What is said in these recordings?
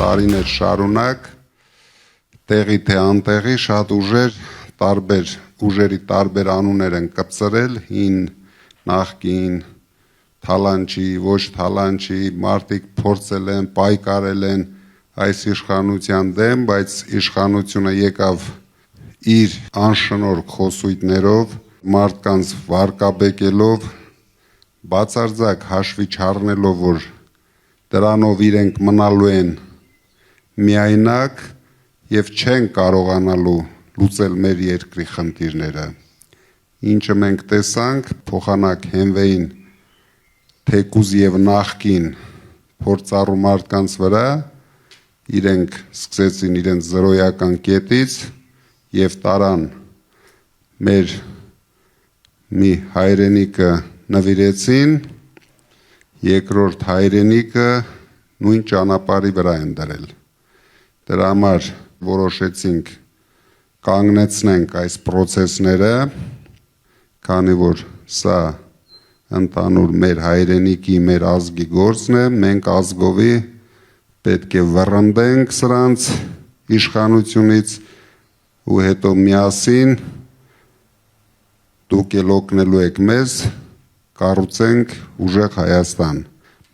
տարիներ շարունակ տեղի թե անտեղի շատ ուժերի տարբեր անուններ են կպցրել, հին, նախկին, թալանչի, ոչ թալանչի, մարդիկ փորձել են, պայքարել են այս իշխանության դեմ, բայց իշխանությունը եկավ իր անշնորհք խոսույթներով, մարդկանց վարկաբեկելով, բացարձակ հաշվի չառնելով, որ դրանով իրենք մնալու են միայնակ եւ չեն կարողանալու լուծել մեր երկրի խնդիրները, ինչը մենք տեսանք փոխանակ հենվեին թեկուզ եւ նախկին փորձառու մարդկանց վրա, իրենք սկսեցին իրենց զրոյական կետից եւ տարան մեր մի հայրենիքը նվիրեցին, երկրորդ հայրենիքը նույն ճանապարհի վրա են դրել։ Դրա համար որոշեցինք կանգնեցնենք այս process-ները, քանի որ սա ընդանուր մեր հայրենիքի, մեր ազգի գործն է, մենք ազգովի պետք է վռնդենք սրանց իշխանությունից ու հետո միասին դուք էլ օգնելու եք մեզ, կառուցենք ուժեղ Հայաստան։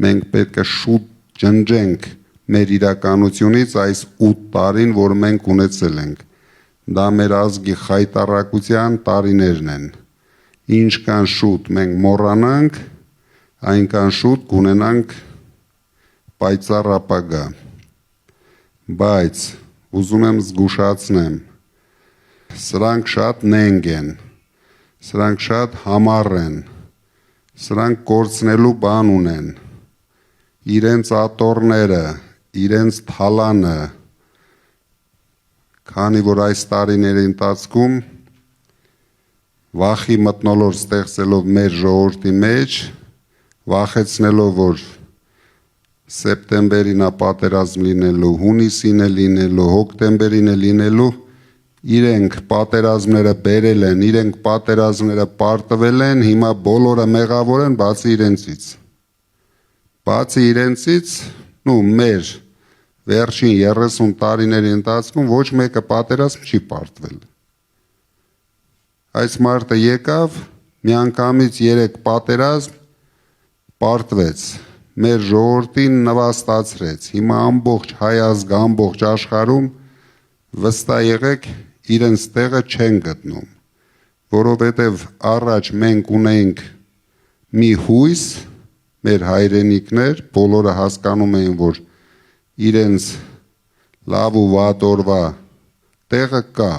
Մենք պետք է շուտ ջնջենք մեր իրականությունից այս 8 տարին, որ մենք ունեցել ենք։ Դա մեր ազգի խայտառակության տարիներն են։ Ինչքան շուտ մենք մոռանանք, այնքան շուտ կունենանք պայծառ ապագա։ Բայց ուզում եմ զգուշացնեմ, սրանք շատ նենգ են, սրանք շատ համառ են, սրանք կորցնելու բան ունեն, իրենց ատորները, իրենց թալանը, քանի որ այս տարիների ընթացքում վախի մթնոլորտ ստեղծելով մեր ժողովրդի մեջ, վախեցնելով, որ սեպտեմբերին է պատերազմ լինելու, հունիսին է լինելու, հոկտեմբերին է լինելու, իրենք պատերազմները բերել են, իրենք պատերազմները պարտվել են, հիմա բոլորը մեղավոր են, բացի իրենցից։ Բացի իրենցից, մեր վերջին 30 տարիների ընթացքում ոչ մեկը պատերազմ չի պարտվել։ Այս մարդը եկավ, միանգամից 3 պատերազմ պարտվեց, մեր ժողովրդին նվաստացրեց, հիմա ամբողջ հայ ազգը, ամբողջ աշխարհում վստահ եղեք իրենց տեղը չեն գտնում, որովհետև առաջ մենք ունեինք մի հույս, մեր հայրենիքներ, բոլորը հասկանում էին, որ իրենց լավ ու վատ օրվա տեղը կա,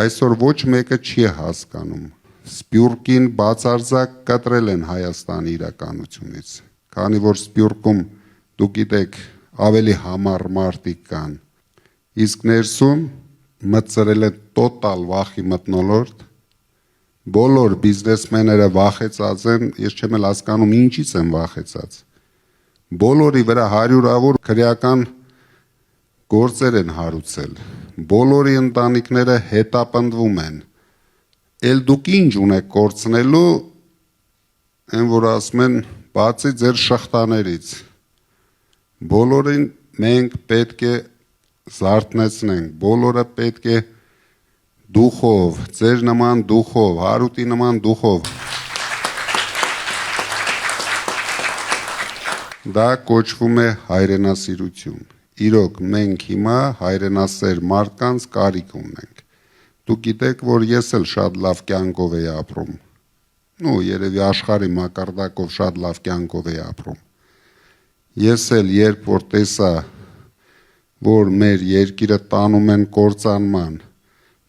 այսօր ոչ մեկը չի հասկանում, Սփյուռքին բացարձակ կտրել են Հայաստանի իրականությունից, քանի որ Սփյուռքում դուք գիտեք ավելի համառ մարդիկ կան, իսկ ներսում մտցրել է տոտալ վախի մթնոլորտ, բոլոր բիզնեսմենները վախեցած են, ես չեմ էլ հասկանում ինչից են վախեցած, բոլորի վրա հարյուրավոր քրեական գործեր են հարուցել, բոլորի ընտանիքները հետապնդվում են, էլ դուք ինչ ունեք կորցնելու, են որ ասում են բացի ձեր շղթաներից, բոլորին մենք պետք է զարթնեցնենք, բոլորը պետք է դուխով, ձեր նման դուխով, Հարութի նման դուխով, դա կոչվում է հայրենասիրություն, իրոք մենք հիմա հայրենասեր մարդկանց կարիք ունենք, դուք գիտեք, որ ես էլ շատ լավ կյանքով էի ապրում, երևի աշխարհի մակարդակով շատ լավ կյանքով էի ապրում, ես էլ երբ որ տեսա, որ մեր երկիրը տանում են կործանման,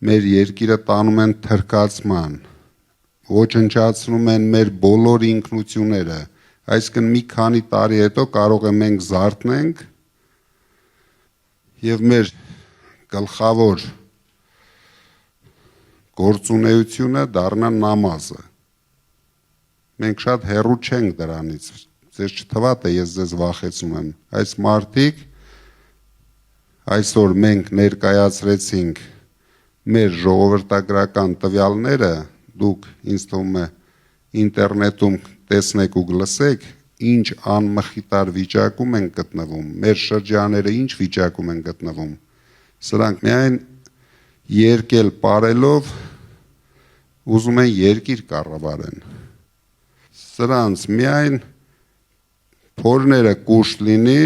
մեր երկիրը տանում են թրքացման, ոչնչացնում են մեր բոլոր ինքնությունները, այսինքն մի քանի տարի հետո կարող է մենք զարթնենք եւ մեր գլխավոր գործունեությունը դառնա նամազը։ Մենք շատ հեռու չենք դրանից, ձեզ չթվա թե ես ձեզ վախեցնում եմ, այս մարդիկ այսօր մենք ներկայացրեցինք մեր ժողովրդագրական տվյալները, դուք ինձ թվում է ինտերնետում տեսնեք ու գլսեք, ինչ անմխիտար վիճակում են գտնվում, մեր շրջաները ինչ վիճակում են գտնվում, սրանք միայն երկել պարելով ուզում են երկիր կառավարեն, սրանց միայն փորները կուշտ լինի,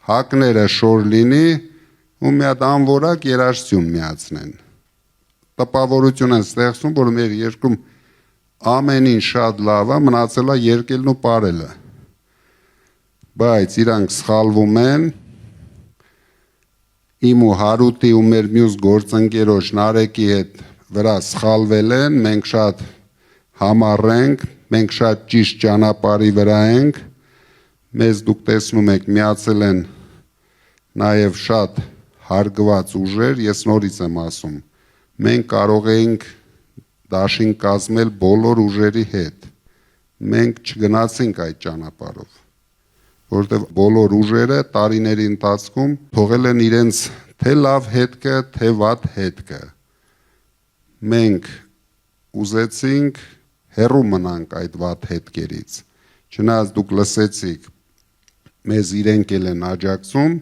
հակները շոր լինի ու մի հատ անորակ երաժշտություն միացնեն, տպավորություն են ստեղծում, որ մեր երկրում ամեն ինչ շատ լավ է, մնացել է երկելն ու պարելը, բայց իրանք սխալվում են, իմ ու Հարութի ու մեր մյուս գործընկերոջ Նարեկի հետ վրա սխալվել են, մենք շատ համառ ենք, մենք շատ ճիշտ ճանապարհի վրա ենք, մեզ դուք տեսնում եք միացել են նաև շատ հարգված ուժեր, ես նորից եմ ասում, մենք կարող էինք դաշին կազմել բոլոր ուժերի հետ, մենք չգնացինք այդ ճանապարհով, որովհետև բոլոր ուժերը տարիների ընթացքում թողել են իրենց թե լավ հետքը, թե վատ հետքը, մենք ուզեցինք հեռու մնանք այդ վատ հետքերից, չնայած դուք լսեցիք, մեզ իրենք էլ են աջակցում,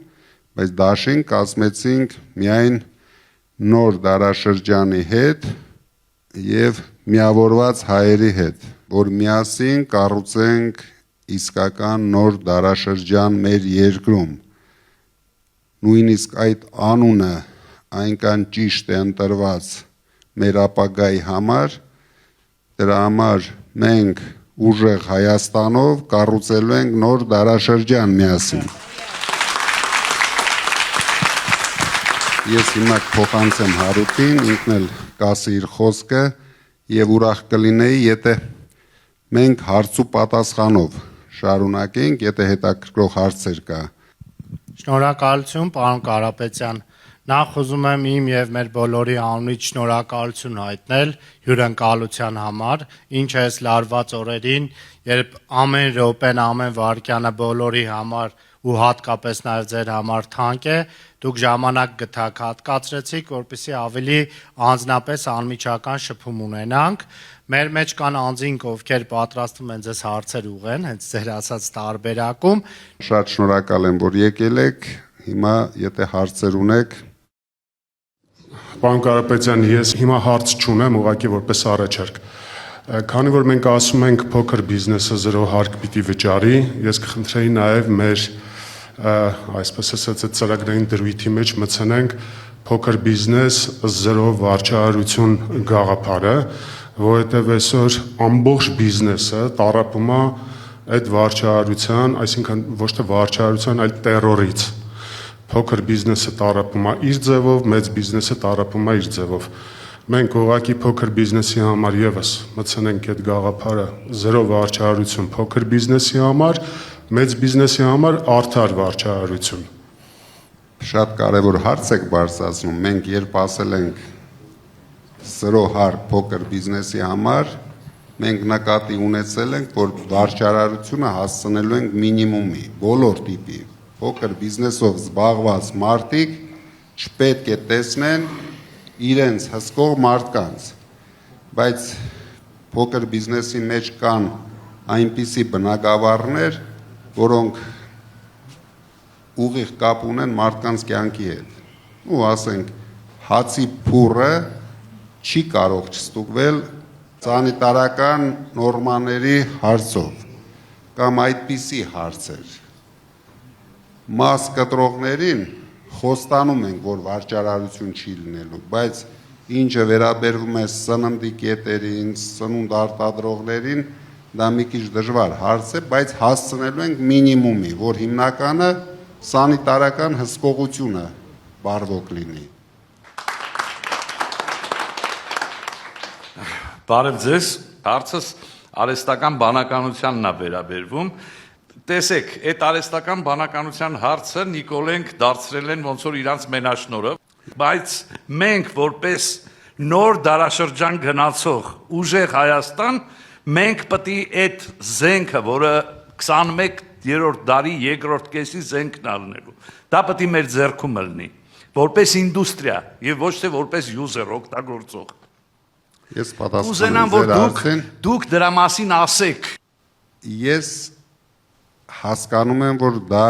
բայց դաշին կազմեցինք միայն նոր դարաշրջանի հետ և միավորված հայերի հետ, որ միասին կառուցենք իսկական նոր դարաշրջան մեր երկրում, նույնիսկ այդ անունը այնքան ճիշտ է ընտրված մեր ապագայի համար, դրա համար մենք ուժեղ Հայաստանով կառուցելու ենք նոր դարաշրջան միասին։ Ես հիմա փոխանցեմ Հարութին, ինքն էլ կասի իր խոսքը եւ ուրախ կլինեի, եթե մենք հարց ու պատասխանով շարունակենք, եթե հետաքրքրող հարցեր կա։ Շնորհակալություն, պարոն Կարապետյան։ Նախ ուզում եմ իմ եւ մեր բոլորի անունից շնորհակալություն հայտնել հյուրընկալության համար, ինչը այս լարված օրերին, երբ ամեն րոպեն, ամեն վայրկյանը բոլորի համար ու հատկապես նաև ձեր համար թանկ է, դուք ժամանակ գտաք հատկացրեցիք, որպեսզի ավելի անձնապես անմիջական շփում ունենանք։ Մեր մեջ կան անձինք, ովքեր պատրաստվում են ձեզ հարցեր ուղղեն, հենց ձեր ասած տարբերակում։ Շատ շնորհակալ եմ, որ եկել եք։ Հիմա եթե հարցեր ունեք։ Պարոն Կարապետյան, ես հիմա հարց չունեմ, ուղղակի որպես առաջարկ։ Քանի որ մենք ասում ենք փոքր բիզնեսը զրո հարկ պիտի վճարի, ես կխնդրեի նաև մեր այսպես ասած այդ ծրագրային դրույթի մեջ մտցնենք փոքր բիզնես զրո վարչարություն գաղափարը, որովհետև այսօր ամբողջ բիզնեսը տառապում է այդ վարչարության, այսինքն ոչ թե վարչարության, այլ տերորից։ Փոքր բիզնեսը տառապում է իր ձևով, մեծ բիզնեսը տառապում է իր ձևով։ Մենք ուղղակի փոքր բիզնեսի համար եւս մտցնենք այդ գաղափարը զրո վարչարություն փոքր բիզնեսի համար, մեծ բիզնեսի համար արդար վարչարություն։ Շատ կարևոր հարց եք բարձրացնում։ Մենք երբ ասել ենք զրո հարկ փոքր բիզնեսի համար, մենք նկատի ունեցել ենք, որ վարչարարությունը հասցնելու ենք մինիմումի, բոլոր տիպի։ Փոքր բիզնեսով զբաղված մարդիկ չպետք է տեսնեն իրենց հսկող մարդկանց, բայց փոքր բիզնեսի մեջ կան այնպիսի բնագավառներ, որոնք ուղիղ կապ ունեն մարդկանց կյանքի հետ։ Ու ասենք, հացի փուռը չի կարող չստուգվել սանիտարական նորմաների հարցով կամ այդպիսի հարցեր։ Մաս կտրողներին խոստանում ենք, որ վարչարարություն չի լինելու, բայց ինչը վերաբերվում է սննդի կետերին, սնունդ արտադրողներին, դա մի քիչ դժվար հարց է, բայց հասցնելու ենք մինիմումի, որ հիմնականը սանիտարական հսկողությունը բարվոք լինի։ Բարև ձեզ, հարցս արհեստական բանականությանն է վերաբերվում։ Տեսեք, այդ արհեստական բանականության հարցը Նիկոլենք դարձրել են ոնց որ իրանց մենաշնորհը, բայց մենք որպես նոր դարաշրջան գնացող ուժեղ Հայաստան, մենք պետք է այդ զենքը, որը 21-րդ դարի երկրորդ կեսի զենքն առնելու, դա պետք է մեր ձեռքում լինի, որպես ինդուստրիա եւ ոչ թե որպես յուզեր օգտագործող։ Ես պատասխանում Ուզենամ, որ դուք դրա մասին ասեք։ Ես հասկանում եմ, որ դա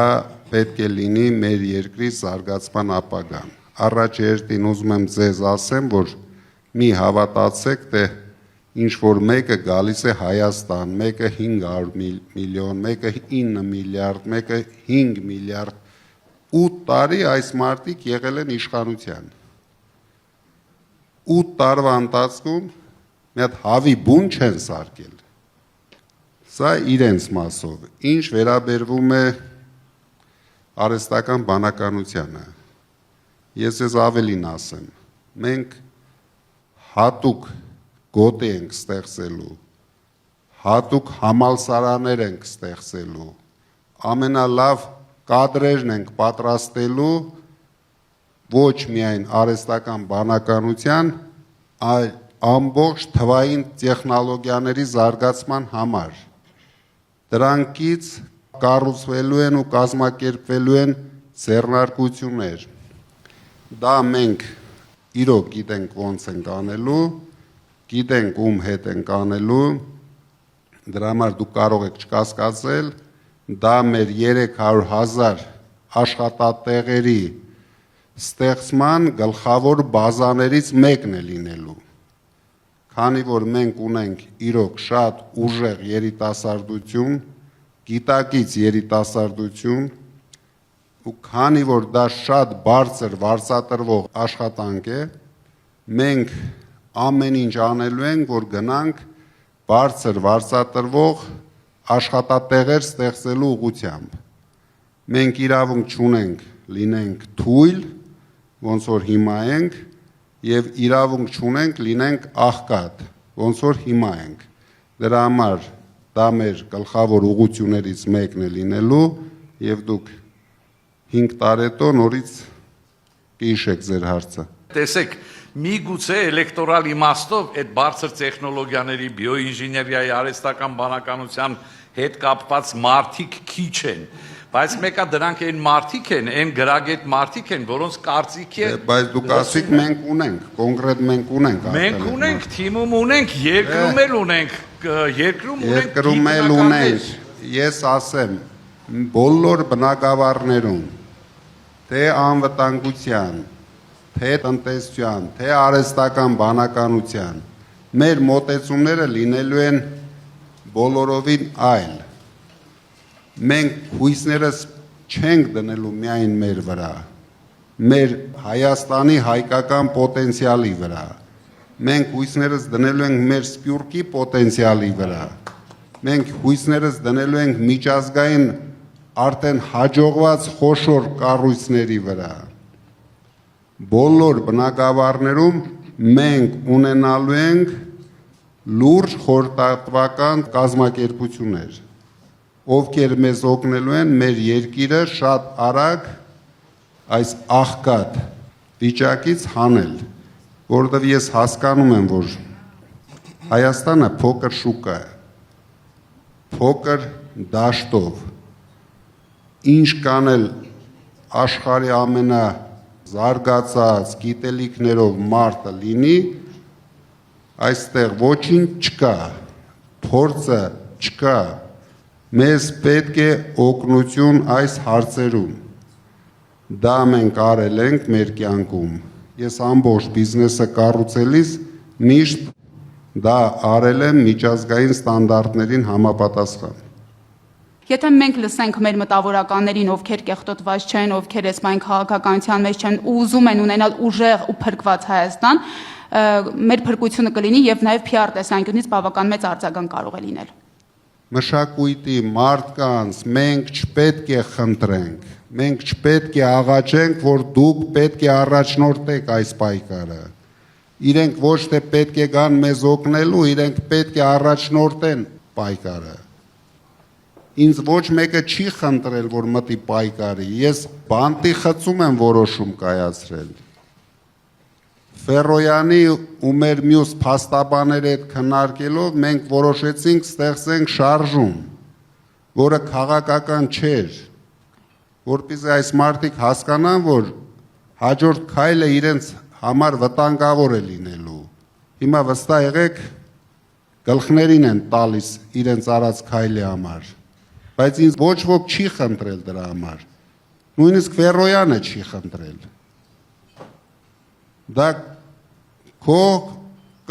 պետք է լինի մեր երկրի զարգացման ապագան։ Առաջ երթին ուզում եմ ձեզ ասեմ, որ մի հավատացեք, թե ինչ որ մեկը գալիս է Հայաստան, մեկը 500 միլիոն, մեկը 9 միլիարդ, մեկը 5 միլիարդ, 8 տարի այս մարդիկ եղել են իշխանության։ 8 տարվա ընթացքում մի հատ հավի բուն չեն սարքել։ Սա իրենց մասով։ Ինչ վերաբերվում է արհեստական բանականությանը, ես ավելին ասեմ, մենք հատուկ գոտի ենք ստեղծելու, հատուկ համալսարաններ ենք ստեղծելու, ամենալավ կադրերն ենք պատրաստելու ոչ միայն արհեստական բանականության, այլ ամբողջ թվային տեխնոլոգիաների զարգացման համար։ Դրանքից կառուցվելու են ու կազմակերպվելու են ձեռնարկություններ։ Դա մենք իրոք գիտենք ոնց ենք անելու, գիտենք ում հետ ենք անելու, դրա համար դուք կարող եք չկասկածել, դա մեր 300,000 աշխատատեղերի ստեղծման գլխավոր բազաներից մեկն է լինելու։ Քանի որ մենք ունենք իրոք շատ ուժեղ երիտասարդություն, գիտակից երիտասարդություն, ու քանի որ դա շատ բարձր վարձատրվող աշխատանք է, մենք ամեն ինչ անելու ենք, որ գնանք բարձր վարձատրվող աշխատատեղեր ստեղծելու ուղղությամբ։ Մենք իրավունք չունենք լինենք թույլ, ոնց որ հիմա ենք, եւ իրավունք չունենք լինենք աղքատ, ոնց որ հիմա ենք։ Դրա համար դա մեր գլխավոր ուղղություններից մեկն է լինելու եւ դուք 5 տարի հետո նորից կհիշեք ձեր հարցը։ Տեսեք, միգուցե էլեկտորալ իմաստով այդ բարձր տեխնոլոգիաների, բիոինժեներիայի, արհեստական բանականության հետ կապված մարդիկ քիչ են, բայց մեկը դրանք այն մարդիկ են, այն գրագետ մարդիկ են, որոնց կարծիքի է։ Բայց դուք ասիք մենք ունենք, կոնկրետ մենք ունենք։ Մենք ունենք, թիմում ունենք, երկրում էլ ունենք, երկրում էլ ունենք։ Ես ասեմ, բոլոր բնակավարներում, թե անվտանգության, թե տնտեսության, թե արհեստական բանականության, մեր մոտեցումները լինելու են բոլորովին այլ։ Մենք հույսներս չենք դնելու միայն մեր վրա, մեր Հայաստանի հայկական պոտենցիալի վրա, մենք հույսներս դնելու ենք մեր սփյուռքի պոտենցիալի վրա, մենք հույսներս դնելու ենք միջազգային արդեն հաջողված խոշոր կառույցների վրա։ Բոլոր բնակավարներում մենք ունենալու ենք լուրջ խորհրդատվական կազմակերպություններ, ովքեր մեզ օգնելու են մեր երկիրը շատ արագ այս աղքատ վիճակից հանել, որովհետև ես հասկանում եմ, որ Հայաստանը փոքր շուկա է, փոքր դաշտով, ինչ կանել աշխարհի ամենազարգացած գիտելիքներով մարդը լինի, այստեղ ոչինչ չկա, փորձը չկա, մեզ պետք է օգնություն այս հարցերում։ Դա մենք արել ենք մեր կյանքում։ Ես ամբողջ բիզնեսը կառուցելիս միշտ դա արել եմ միջազգային ստանդարտներին համապատասխան։ Եթե մենք լսենք մեր մտավորականներին, ովքեր կեղտոտված չեն, ովքեր էսմային քաղաքականության մեջ չեն ու ուզում են ունենալ ուժեղ ու փրկված Հայաստան, մեր փրկությունը կլինի եւ նաեւ PR տեսանկյունից բավական մեծ արձագանք կարող է լինել։ Մշակույթի մարդկանց մենք չպետք է խնդրենք, մենք չպետք է աղաչենք, որ դուք պետք է առաջնորդեք այս պայքարը։ Իրենք ոչ թե պետք է գան մեզ օգնելու, իրենք պետք է առաջնորդեն պայքարը։ Ինձ ոչ մեկը չի խնդրել, որ մտի պայքարի, ես բանտի խցում եմ որոշում կայացրել։ Ֆերոյանի ու մեր մյուս փաստաբաների հետ քննարկելով մենք որոշեցինք ստեղծենք շարժում, որը քաղաքական չէր, որպեսզի այս մարդիկ հասկանան, որ հաջորդ քայլը իրենց համար վտանգավոր է լինելու։ Հիմա վստահ եղեք, գլխներին են տալիս իրենց արած քայլի համար։ Բայց ինձ ոչ ոք չի խնդրել դրա համար։ Նույնիսկ Ֆերոյանը չի խնդրել։ Դա քո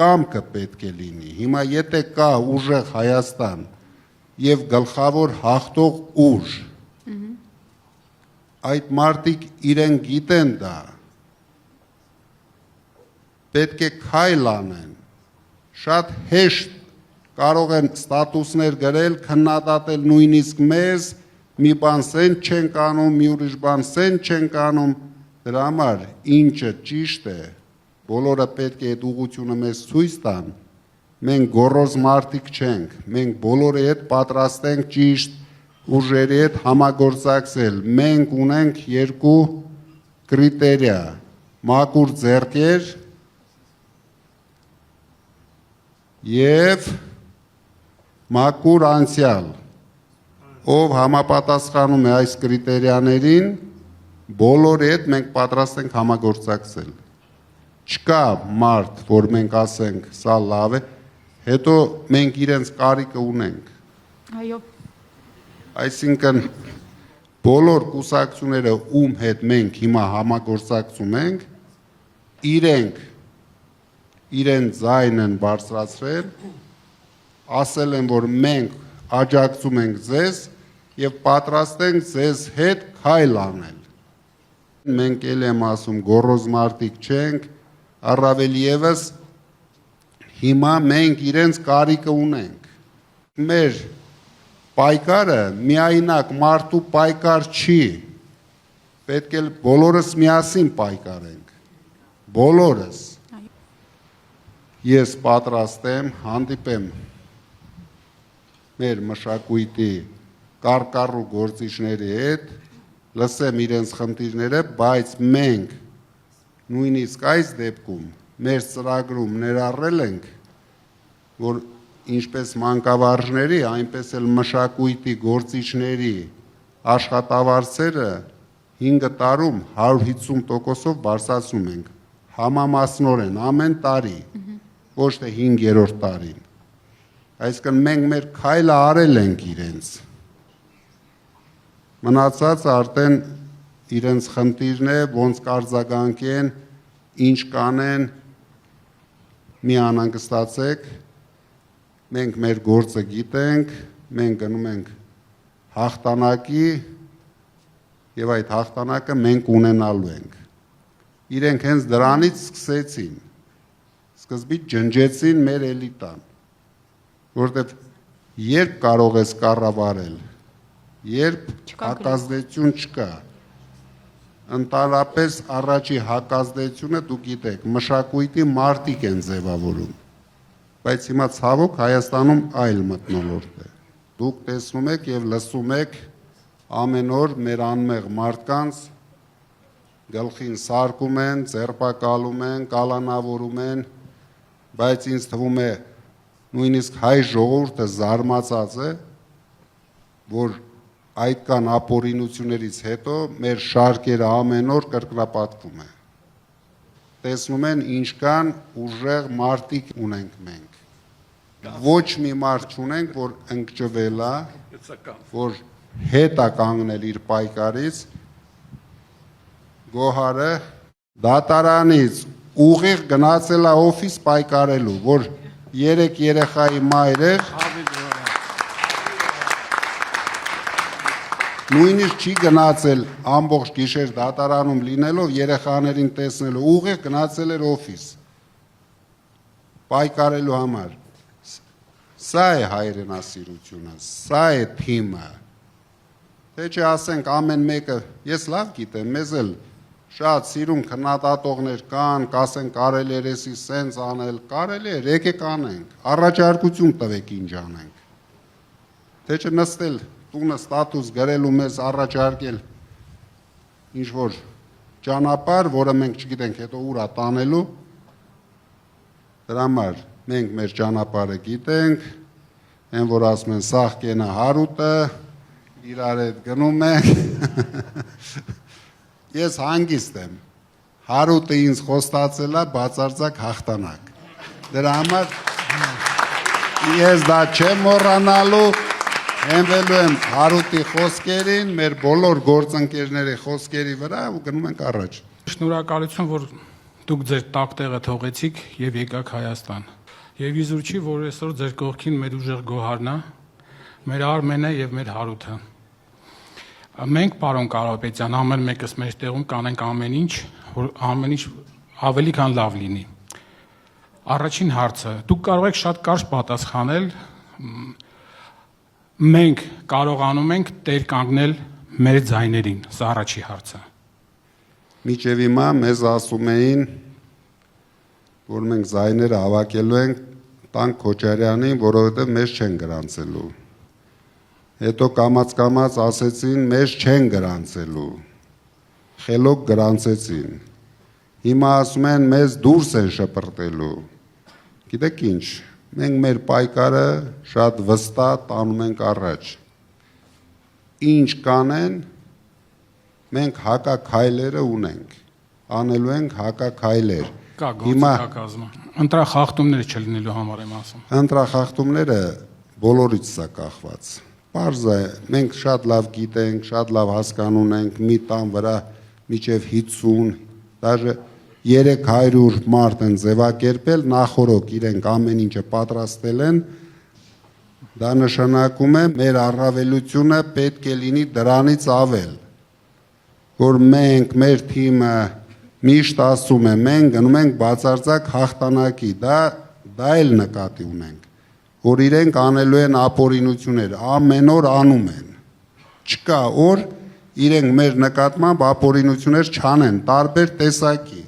կամքը պետք է լինի։ Հիմա եթե կա ուժեղ Հայաստան եւ գլխավոր հաղթող ուժ, այդ մարդիկ իրեն գիտեն դա, պետք է քայլ անեն, շատ հեշտ կարող են ստատուսներ գրել, քննադատել նույնիսկ մեզ, մի բան սեն չենք անում, մի ուրիշ բան սեն չենք անում, դրա համար ինչը ճիշտ է, բոլորը պետք է այդ ուղղությունը մեզ ցույց տան, մենք գոռոզ մարդիկ չենք, մենք բոլորի հետ պատրաստ ենք ճիշտ ուժերի հետ համագործակցել, մենք ունենք երկու կրիտերիա, մաքուր ձեռքեր եւ մաքուր անցյալ, ով համապատասխանում է այս կրիտերիաներին, բոլորի հետ մենք պատրաստ ենք համագործակցել։ Չկա մարդ, որ մենք ասենք, սա լավ է, հետո մենք իրենց կարիքը ունենք։ Այո։ Այսինքն բոլոր կուսակցությունները, ում հետ մենք հիմա համագործակցում ենք, իրեն ձայն են բարձրացրել, ասել են, որ մենք աջակցում ենք ձեզ եւ պատրաստ ենք ձեզ հետ քայլ անել։ Մենք էլ եմ ասում, գոռոզ մարդիկ չենք, առավել եւս հիմա մենք իրենց կարիքը ունենք։ Մեր պայքարը միայնակ մարդու պայքար չի, պետք է բոլորս միասին պայքարենք, բոլորս։ Ես պատրաստ եմ հանդիպեմ մեր մշակույթի կարկառու գործիչների հետ, լսեմ իրենց խնդիրները, բայց մենք նույնիսկ այս դեպքում մեր ծրագրում ներառել ենք, որ ինչպես մանկավարժների, այնպես էլ մշակույթի գործիչների աշխատավարձերը 5 տարում 150%-ով բարձրացնում ենք, համամասնորեն ամեն տարի, ոչ թե 5-րդ տարին։ Այսինքն մենք մեր քայլը արել ենք իրենց։ Մնացած արդեն իրենց խնդիրն է, ոնց կարձագանքեն, ինչ կանեն, մի անհանգստացեք, մենք մեր գործը գիտենք, մենք գնում ենք հաղթանակի եւ այդ հաղթանակը մենք ունենալու ենք։ Իրենք հենց դրանից սկսեցին, սկզբից ջնջեցին մեր էլիտան, որտեվ երբ կարող ես կառավարել, երբ հակազդեցություն չկա, ընդհանրապես առաջի հակազդեցությունը դուք գիտեք, մշակույթի մարդիկ են ձևավորում, բայց հիմա ցավոք Հայաստանում այլ մթնոլորտ է։ Դուք տեսնում եք եւ լսում եք ամեն օր մեր անմեղ մարդկանց գլխին սարկում են, ձերբակալում են, կալանավորում են, բայց ինձ թվում է նույնիսկ հայ ժողովուրդը զարմացած է, որ այդքան ապօրինություններից հետո մեր շարքերը ամեն օր կրկնապատկվում է։ Տեսնում են ինչքան ուժեղ մարդիկ ունենք մենք։ Ոչ մի մարդ չունենք, որ ընկճվել է, որ հետ է կանգնել իր պայքարից, Գոհարը դատարանից ուղիղ գնացել է օֆիս պայքարելու, որ 3 երեխայի մայր էր, նույնիսկ չի գնացել ամբողջ գիշեր դատարանում լինելով, երեխաներին տեսնելու, ուղիղ գնացել էր օֆիս պայքարելու համար։ Սա է հայրենասիրությունը, սա է թիմը։ Թե չէ ասենք ամեն մեկը, ես լավ գիտեմ, մեզ էլ շատ սիրուն քննադատողներ կան, կասեն կարելի է էսի սենց անել, կարելի է, եկեք անենք, առաջարկություն տվեք ինչ անենք։ Թե չէ նստել տունը ստատուս գրելու մեզ առաջարկել ինչ-որ ճանապարհ, որը մենք չգիտենք հետո ուր է տանելու, դրա համար մենք մեր ճանապարհը գիտենք, այն որ ասում են սաղ կենա հարուտը, իրար հետ գնում ենք, ես հանգիստ եմ, հարուտը ինձ խոստացել է բացարձակ հաղթանակ, դրա համար ես դա չեմ մոռանալու, Հենվելու եմ Հարութի խոսքերին, մեր բոլոր գործընկերների խոսքերի վրա ու գնում ենք առաջ։ Շնորհակալություն, որ դուք ձեր տակ տեղը թողեցիք եւ եկաք Հայաստան։ Եվ իզուր չի, որ այսօր ձեր կողքին մեր ուժեղ գոհարն է, մեր Արմենը եւ մեր Հարութը։ Մենք, պարոն Կարապետյան, ամեն մեկս մեր տեղում կանենք ամեն ինչ, որ ամեն ինչ ավելի քան լավ լինի։ Առաջին հարցը, դուք կարող եք շատ կարճ պատասխանել։ Մենք կարողանում ենք տեր կանգնել մեր ձայներին, սա առաջի հարցը։ Միջև հիմա մեզ ասում էին, որ մենք զայները հավաքելու ենք տան Քոչարյանին, որովհետև մեզ չեն գրանցելու։ Հետո կամաց ասեցին, մեզ չեն գրանցելու։ Խելոք գրանցեցին։ Հիմա ասում են, մեզ դուրս են շպրտելու։ Գիտեք ինչ, մենք մեր պայքարը շատ վստահ տանում ենք առաջ։ Ինչ կանեն, մենք հակաքայլերը ունենք, անելու ենք հակաքայլեր։ Կա գործիքակազմը։ Ընտրախախտումներ չլինելու համար եմ ասում։ Ընտրախախտումները բոլորից սա կախված։ Պարզ է, մենք շատ լավ գիտենք, շատ լավ հասկանում ենք, մի տան վրա միջև 50, դաժե 300 մարդ են ձևակերպել, նախորոք իրենք ամեն ինչը պատրաստել են, դա նշանակում է մեր առավելությունը պետք է լինի դրանից ավել, որ մենք, մեր թիմը միշտ ասում է, մենք գնում ենք բացարձակ հաղթանակի, դա էլ նկատի ունենք, որ իրենք անելու են ապօրինություններ, ամեն օր անում են, չկա օր իրենք մեր նկատմամբ ապօրինություններ չանեն, տարբեր տեսակի,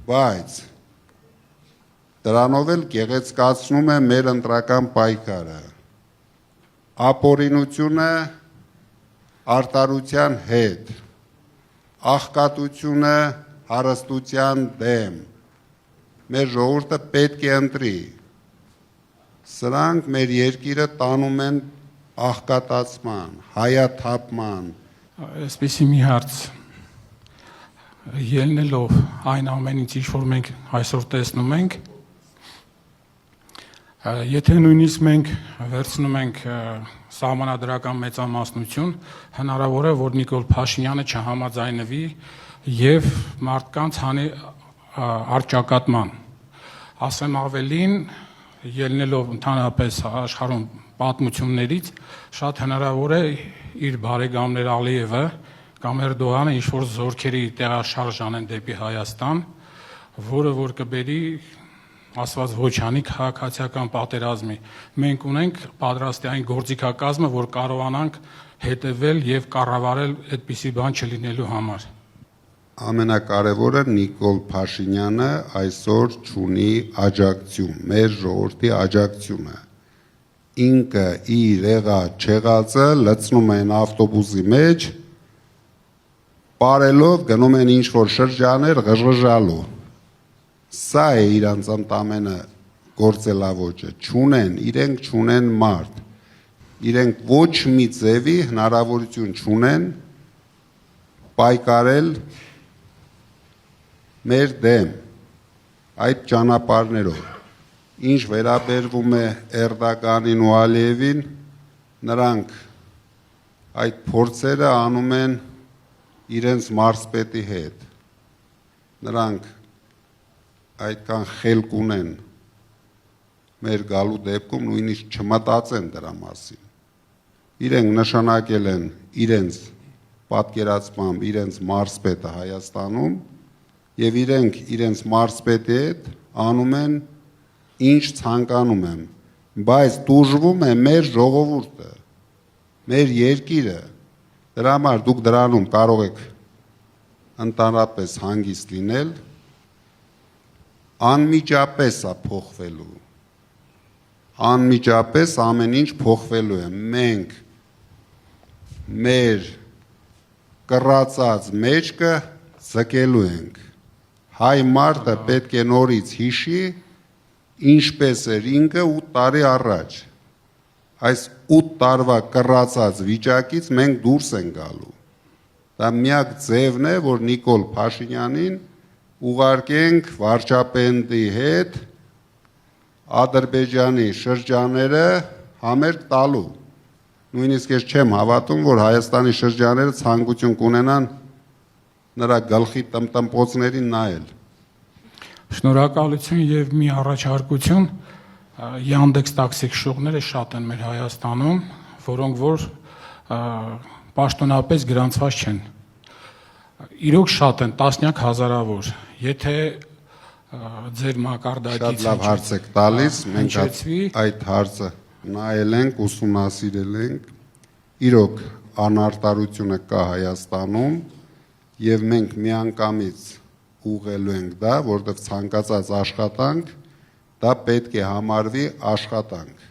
բայց դրանով էլ գեղեցկացնում է մեր ընտրական պայքարը, ապօրինությունը արտարության հետ, աղքատությունը հարստության դեմ, մեր ժողովուրդը պետք է ընտրի, սրանք մեր երկիրը տանում են աղքատացման, հայաթափման։ Այսպեսի մի հարց, ելնելով այն ամենից, ինչ որ մենք այսօր տեսնում ենք, եթե նույնիսկ մենք վերցնում ենք սահմանադրական մեծամասնություն, հնարավոր է, որ Նիկոլ Փաշինյանը չհամաձայնվի եւ մարդկանց հանի արճակատման։ Ասեմ ավելին, ելնելով ընդհանրապես աշխարհում պատմություններից, շատ հնարավոր է իր բարեկամներ Ալիևը կամ Էրդողանը ինչ-որ զորքերի տեղաշարժ անեն դեպի Հայաստան, որը որ կբերի ասված ոչ անի քաղաքացիական պատերազմի։ Մենք ունենք պատրաստի այն գործիքակազմը, որ կարողանանք հետևել եւ կառավարել այդպիսի բան չլինելու համար։ Ամենակարևորը Նիկոլ Փաշինյանը այսօր ունի աջակցություն, մեր ժողովրդի աջակցությունը։ Ինքը իր չեղածը լցնում են ավտոբուսի մեջ, բարելով գնում են ինչ-որ շրջաներ ղժղժալու։ Սա է իրանց ընդամենը գործելավոճը, իրենք չունեն մարդ, իրենք ոչ մի ձևի հնարավորություն չունեն պայքարել մեր դեմ այդ ճանապարհներով, ինչ վերաբերվում է Էրդողանին ու Ալիևին, նրանք այդ փորձերը անում են իրենց մարզպետի հետ, նրանք այդքան խելք ունեն մեր գալու դեպքում նույնիսկ չմտածեն դրա մասին, իրենք նշանակել են իրենց պատկերացմամբ իրենց մարզպետը Հայաստանում եւ իրենք իրենց մարզպետի հետ անում են ինչ ցանկանում են, բայց տուժվում է մեր ժողովուրդը, մեր երկիրը, դրա համար դուք դրանում կարող եք ընդհանրապես հանգիստ լինել, անմիջապես է փոխվելու, անմիջապես ամեն ինչ փոխվելու է, մենք մեր կռացած մեջքը ձգելու ենք, հայ մարդը պետք է նորից հիշի, ինչպես էր ինքը 8 տարի առաջ, այս 8 տարվա կռացած վիճակից մենք դուրս են գալու, դա միակ ձևն է, որ Նիկոլ Փաշինյանին ուղարկենք վարչապետի հետ Ադրբեջանի շրջանները համերգ տալու, Նույնիսկ ես չեմ հավատում, որ Հայաստանի շրջանները ցանկություն կունենան նրա գլխի տմտմպոցներին նայել։ Շնորհակալություն եւ մի առաջարկություն Yandex տաքսի քշողները շատ են մեր Հայաստանում, որոնք որ պաշտոնապես գրանցված չեն։ Իրոք շատ են, տասնյակ հազարավոր։ Եթե ձեր մակարդակից Շատ լավ հարց եք տալիս, մենք այդ հարցը նայել ենք, ուսումնասիրել ենք։ Իրոք անարտարությունը կա Հայաստանում եւ մենք միանգամից ուղղելու ենք դա, որտեղ ցանկացած աշխատանք դա պետք է համարվի աշխատանք։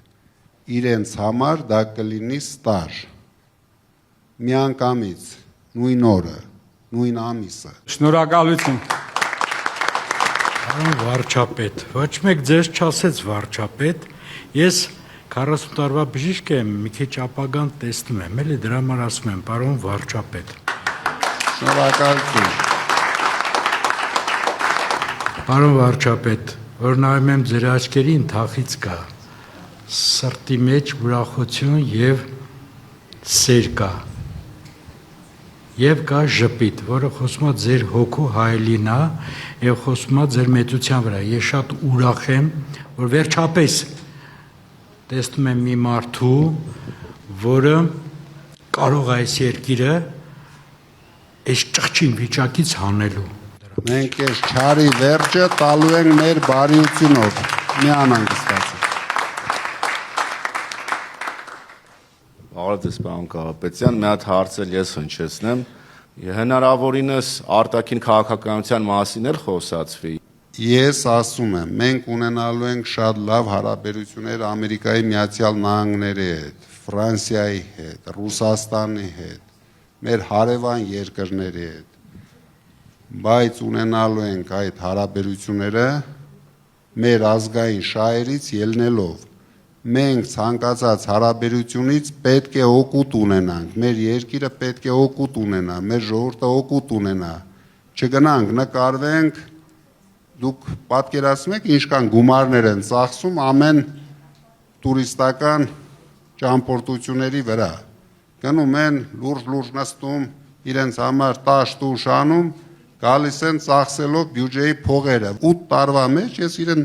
Իրենց համար դա կլինի ստաժ։ Միանգամից, նույն օրը, նույն ամիսը։ Շնորհակալություն։ Պարոն վարչապետ, ոչ մեկ ձեզ չասեց վարչապետ, ես 40 տարվա բժիշկ եմ, մի քիչ ապագան տեսնում եմ, էլի դրա համար ասում եմ, պարոն վարչապետ։ Շնորհակալություն։ Պարոն վարչապետ, որ նայում եմ ձեր աչքերին թախից կա, սրտի մեջ ուրախություն եւ սեր կա։ Եվ կա ժպիտ, որը խոսում է ձեր հոգու հայելին է եւ խոսում է ձեր մեծության վրա։ Ես շատ ուրախ եմ, որ վերջապես տեսնում եմ մի մարդու, որը կարող է այս երկիրը այս ճղճին վիճակից հանելու։ Մենք այս չարի վերջը տալու ենք մեր բարիությունով։ Մի անհանգստացեք։ Բարև պարոն Կարապետյան, մի հատ հարց էլ ես հնչեցնեմ։ Հնարավորինս արտաքին քաղաքականության մասին էլ խոսացվի։ Ես ասում եմ, մենք ունենալու ենք շատ լավ հարաբերություններ Ամերիկայի Միացյալ Նահանգների հետ, Ֆրանսիայի հետ, Ռուսաստանի հետ, մեր հարևան երկրների հետ։ Բայց ունենալու ենք այդ հարաբերությունները մեր ազգային շահերից ելնելով։ Մենք ցանկացած հարաբերությունից պետք է օգուտ ունենանք, մեր երկիրը պետք է օգուտ ունենա, մեր ժողովուրդը օգուտ ունենա։ Չգնանք նկարվենք, դուք պատկերացնում եք ինչքան գումարներ են ծախսում ամեն տուրիստական ճամփորդությունների վրա։ Գնում են լուրջ նստում, իրենց համար տաշ-տուշ անում, գալիս են ծախսելով բյուջեի փողերը։ 8 տարվա մեջ ես իրեն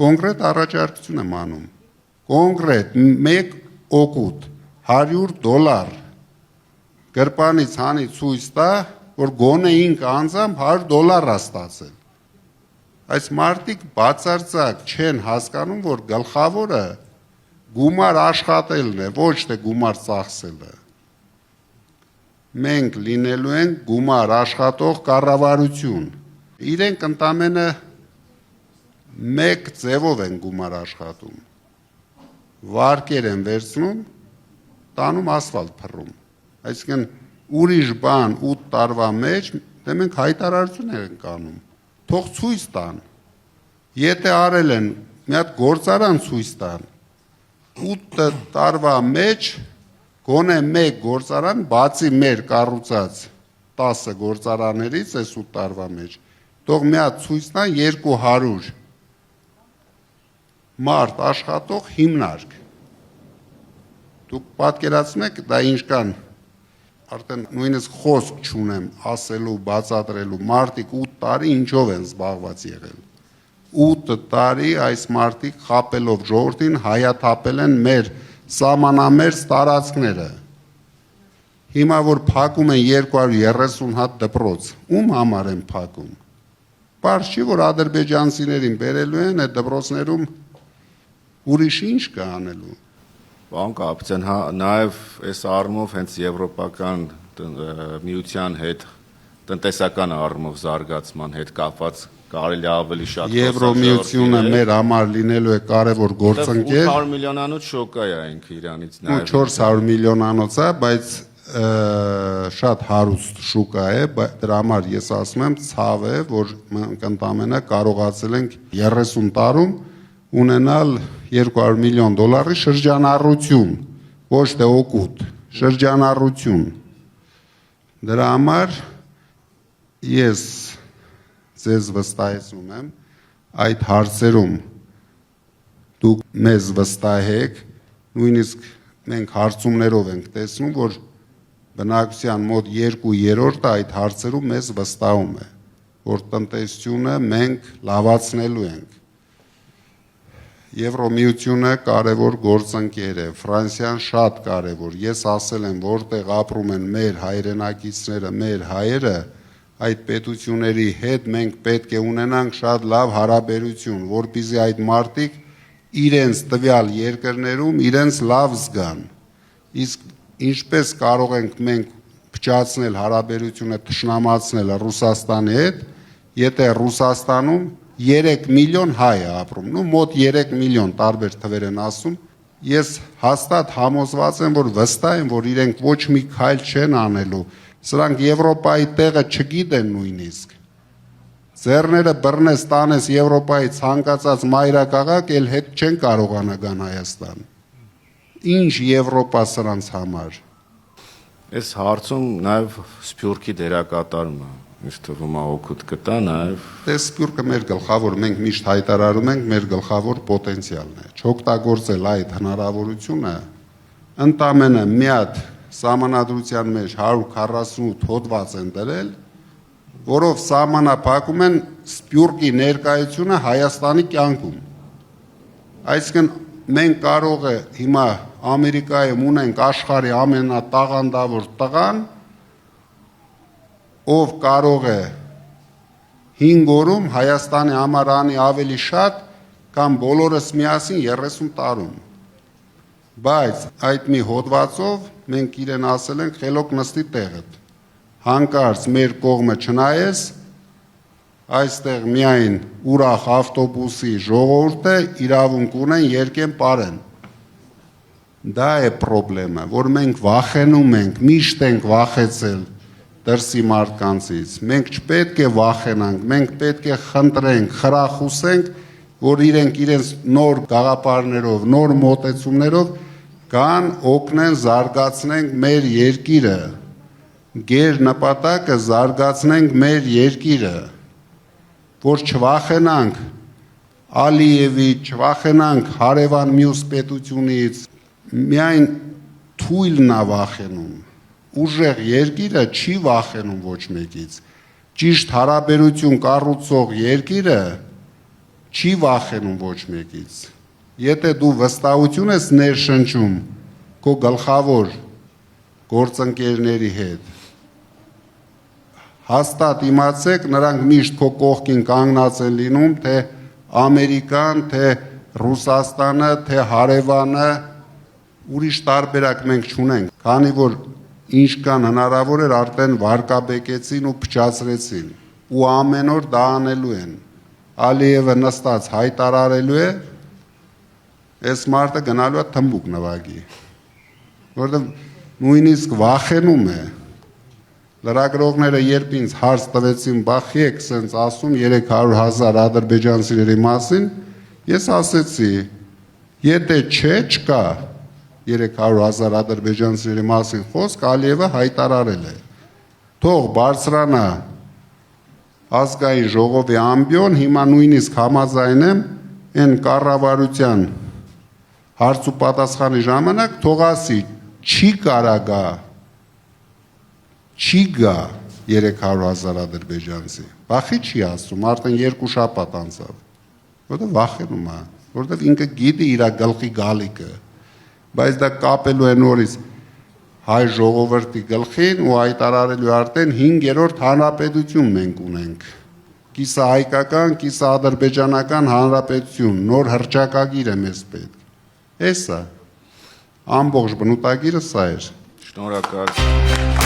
կոնկրետ առաջարկություն եմ անում։ Կոնկրետ մեկ օգուտ $100 գրպանից հանի ցույց տա, որ գոնե ինք անձամբ $100 է ստացել։ Այս մարդիկ բացարձակ չեն հասկանում, որ գլխավորը գումար աշխատելն է, ոչ թե գումար ծախսելը։ Մենք լինելու ենք գումար աշխատող կառավարություն։ Իրենք ընդամենը մեկ ձևով են գումար աշխատում։ Վարկեր են վերցնում, տանում ասֆալտ փռում։ Այսինքն ուրիշ բան 8 տարվա մեջ դե մենք հայտարարություն ենք անում։ Թող ցույց տան։ Եթե արել են մի հատ գործարան ցույց տան։ 8 տարվա մեջ գոնե մեկ գործարան բացի մեր կառուցած 10 գործարաններից այս 8 տարվա մեջ թող մի հատ ցույց տան 200 մարդ աշխատող հիմնարկ։ Դուք պատկերացնում եք դա ինչքան արդեն նույնիսկ խոսք չունեմ ասելու, բացատրելու, մարդիկ 8 տարի ինչով են զբաղված եղել։ 8 տարի այս մարդիկ խապելով ժողովրդին հայաթափել են մեր սահմանամերձ տարածքները։ Հիմա որ փակում են 230 հատ դպրոց, ում համար են փակում։ Պարզ չի, որ ադրբեջանցիներին բերելու են այդ դպրոցներում ուրիշ ինչ կա անելու։ Պարոն Կարապետյան, նաև այս առումով հենց եվրոպական միության հետ տնտեսական առումով զարգացման հետ կապված կարելի ավելի շատ Եվրոմիությունը մեր համար լինելու է կարևոր գործընկեր։ 800 միլիոնանոց շոկա է ինքը իրանից նաև 400 միլիոնանոց է, բայց շատ հարուստ շուկա է, դրա համար ես ասում եմ ցավ է, որ մենք ընդամենը կարողացել ենք 30 տարում ունենալ $200 միլիոն շրջանառություն, ոչ թե օգուտ, շրջանառություն։ Դրա համար ես ձեզ վստահեցնում եմ այդ հարցերում դուք մեզ վստահեք, նույնիսկ մենք հարցումներով ենք տեսնում, որ բնակության մոտ 2/3-ը այդ հարցերում մեզ վստահում է, որ տնտեսությունը մենք լավացնելու ենք։ Եվրոմիությունը կարևոր գործընկեր է, Ֆրանսիան շատ կարևոր։ Ես ասել եմ, որտեղ ապրում են մեր հայրենակիցները, մեր հայերը, այդ պետությունների հետ մենք պետք է ունենանք շատ լավ հարաբերություն, որպեսզի այդ մարդիկ իրենց տվյալ երկրներում իրենց լավ զգան։ Իսկ ինչպես կարող ենք մենք փչացնել հարաբերությունը, թշնամացնել Ռուսաստանի հետ, եթե Ռուսաստանում 3 միլիոն հայ է ապրում, մոտ 3 միլիոն տարբեր թվեր են ասում, ես հաստատ համոզված եմ, որ վստահ եմ, որ իրենք ոչ մի քայլ չեն անելու, սրանք Եվրոպայի տեղը չգիտեն նույնիսկ, ձեռները բռնես տանես Եվրոպայի ցանկացած մայրաքաղաք, էլ հետ չեն կարողանա գան Հայաստան, ինչ Եվրոպա սրանց համար։ Այս հարցում նաև Սփյուռքի դերակատարումը ինձ թվում է օգուտ կտա նաև Դե Սփյուռքը մեր գլխավոր, մենք միշտ հայտարարում ենք, մեր գլխավոր պոտենցիալն է։ Չօգտագործել այդ հնարավորությունը ընդամենը մի հատ սահմանադրության մեջ 148 հոդված են դրել, որով սահմանափակում են Սփյուռքի ներկայությունը Հայաստանի կյանքում։ Այսինքն մենք կարող է հիմա Ամերիկայում ունենք աշխարհի ամենատաղանդավոր տղան, ով կարող է 5 օրում Հայաստանի համար անի ավելի շատ, կամ բոլորս միասին 30 տարում։ Բայց այդ մի հոդվածով մենք իրեն ասել ենք խելոք նստի տեղդ։ Հանկարծ մեր կողմը չնայես, այստեղ միայն ուրախ ավտոբուսի ժողովուրդը իրավունք ունեն երկեն պարեն։ Դա է խնդրեմը, որ մենք վախենում ենք, միշտ ենք վախեցել դրսի մարդկանցից։ Մենք չպետք է վախենանք, մենք պետք է խնդրենք, խրախուսենք, որ իրենք իրենց նոր գաղափարներով, նոր մոտեցումներով կան օգնեն զարգացնենք մեր երկիրը։ Գեր նպատակը զարգացնենք մեր երկիրը, որ չվախենանք Ալիևից, չվախենանք հարևան մյուս պետությունից, միայն թույլն է վախենում։ Ուժեղ երկիրը չի վախենում ոչ մեկից։ Ճիշտ հարաբերություն կառուցող երկիրը չի վախենում ոչ մեկից։ Եթե դու վստահություն ես ներշնչում քո գլխավոր գործընկերների հետ, հաստատ իմացեք, նրանք միշտ քո կողքին կանգնած են լինում, թե Ամերիկան, թե Ռուսաստանը, թե հարևանը, ուրիշ տարբերակ մենք չունենք, քանի որ ինչքան հնարավոր էր արդեն վարկաբեկեցին ու փչացրեցին ու ամեն օր դա անելու են։ Ալիևը նստած հայտարարելու է, այս մարդը գնալու է թմբուկ նվագի, որտեղ նույնիսկ վախենում է։ Լրագրողները երբ ինձ հարց տվեցին, բախի եք սենց ասում 300,000 ադրբեջանցիների մասին, ես ասեցի, եթե չկա 300,000 ադրբեջանցիների մասին խոսք, Ալիևը հայտարարել է։ Թող բարձրանա ազգային ժողովի ամբիոն, հիմա նույնիսկ համաձայն եմ այն կառավարության հարց ու պատասխանի ժամանակ թող ասի, չի կարա գա, չի գա 300,000 ադրբեջանցի։ Վախի չի ասում, արդեն 2 շաբաթ անցավ, որտեղ վախենում է, որտեղ ինքը գիտի իր գլխի գալիքը, բայց դա կապելու է նորից հայ ժողովրդի գլխին ու հայտարարելու արդեն 5-րդ հանրապետություն մենք ունենք։ Կիսա հայկական, կիսա ադրբեջանական հանրապետություն, նոր հռչակագիր է մեզ պետք։ Էսա ամբողջ բնութագիրը սա էր։ Շնորհակալ